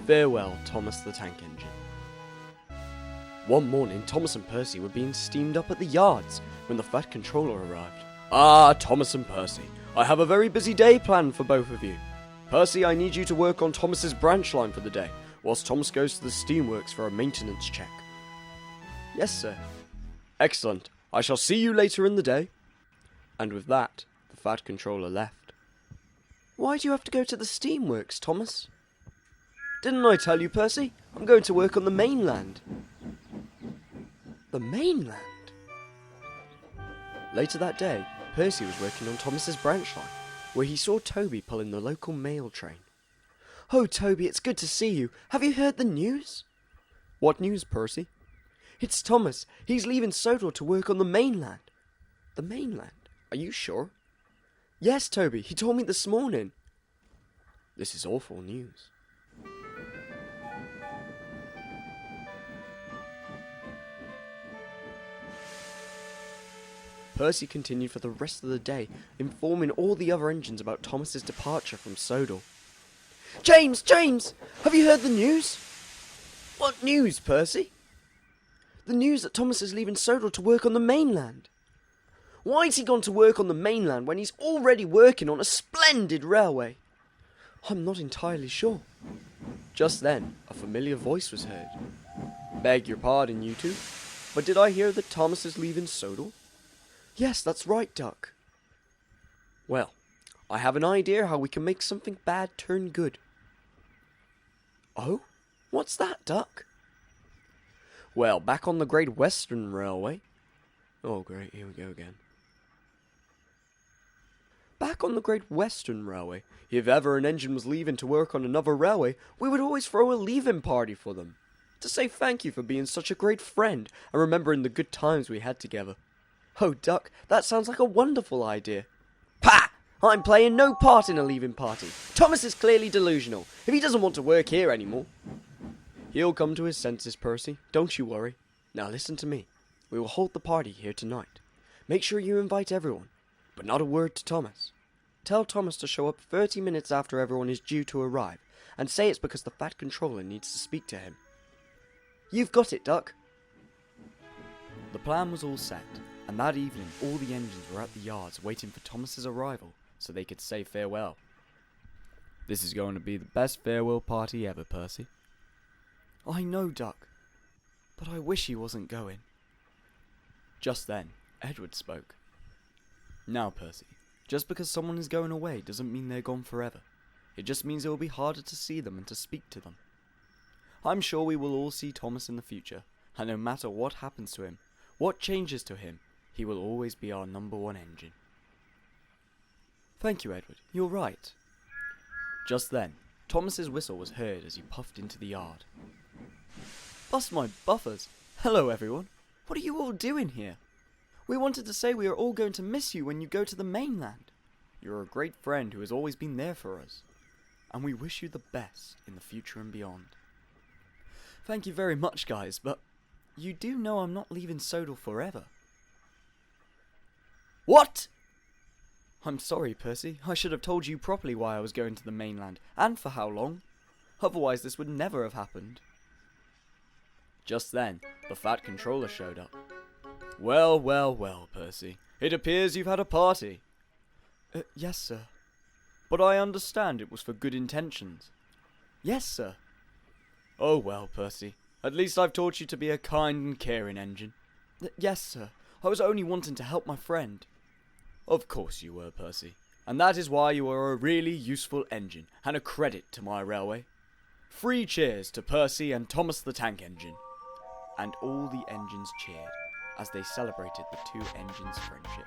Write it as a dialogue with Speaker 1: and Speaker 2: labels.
Speaker 1: Farewell, Thomas the Tank Engine. One morning, Thomas and Percy were being steamed up at the yards when the Fat Controller arrived. Ah, Thomas and Percy, I have a very busy day planned for both of you. Percy, I need you to work on Thomas's branch line for the day, whilst Thomas goes to the steamworks for a maintenance check. Yes, sir. Excellent. I shall see you later in the day. And with that, the Fat Controller left. Why do you have to go to the steamworks, Thomas? Didn't I tell you, Percy? I'm going to work on the mainland. The mainland? Later that day, Percy was working on Thomas's branch line, where he saw Toby pulling the local mail train. Oh, Toby, it's good to see you. Have you heard the news? What news, Percy? It's Thomas. He's leaving Sodor to work on the mainland. The mainland? Are you sure? Yes, Toby. He told me this morning. This is awful news. Percy continued for the rest of the day, informing all the other engines about Thomas's departure from Sodor. James! James! Have you heard the news? What news, Percy? The news that Thomas is leaving Sodor to work on the mainland. Why's he gone to work on the mainland when he's already working on a splendid railway? I'm not entirely sure. Just then, a familiar voice was heard. Beg your pardon, you two, but did I hear that Thomas is leaving Sodor? Yes, that's right, Duck. Well, I have an idea how we can make something bad turn good. Oh? What's that, Duck? Well, back on the Great Western Railway... Oh, great, here we go again. Back on the Great Western Railway, if ever an engine was leaving to work on another railway, we would always throw a leaving party for them, to say thank you for being such a great friend and remembering the good times we had together. Oh, Duck, that sounds like a wonderful idea. Pah! I'm playing no part in a leaving party. Thomas is clearly delusional, if he doesn't want to work here anymore. He'll come to his senses, Percy. Don't you worry. Now listen to me. We will hold the party here tonight. Make sure you invite everyone, but not a word to Thomas. Tell Thomas to show up 30 minutes after everyone is due to arrive, and say it's because the Fat Controller needs to speak to him. You've got it, Duck. The plan was all set, and that evening all the engines were at the yards waiting for Thomas's arrival so they could say farewell. This is going to be the best farewell party ever, Percy. I know, Duck, but I wish he wasn't going. Just then, Edward spoke. Now, Percy, just because someone is going away doesn't mean they're gone forever. It just means it will be harder to see them and to speak to them. I'm sure we will all see Thomas in the future, and no matter what happens to him, what changes to him, he will always be our #1 engine. Thank you, Edward. You're right. Just then, Thomas's whistle was heard as he puffed into the yard. Bust my buffers! Hello, everyone. What are you all doing here? We wanted to say we are all going to miss you when you go to the mainland. You're a great friend who has always been there for us, and we wish you the best in the future and beyond. Thank you very much, guys, but you do know I'm not leaving Sodor forever. What? I'm sorry, Percy. I should have told you properly why I was going to the mainland, and for how long. Otherwise this would never have happened. Just then, the Fat Controller showed up. Well, well, well, Percy. It appears you've had a party. Yes, sir. But I understand it was for good intentions. Yes, sir. Oh, well, Percy. At least I've taught you to be a kind and caring engine. Yes, sir. I was only wanting to help my friend. Of course you were, Percy. And that is why you are a really useful engine, and a credit to my railway. 3 cheers to Percy and Thomas the Tank Engine. And all the engines cheered as they celebrated the 2 engines' friendship.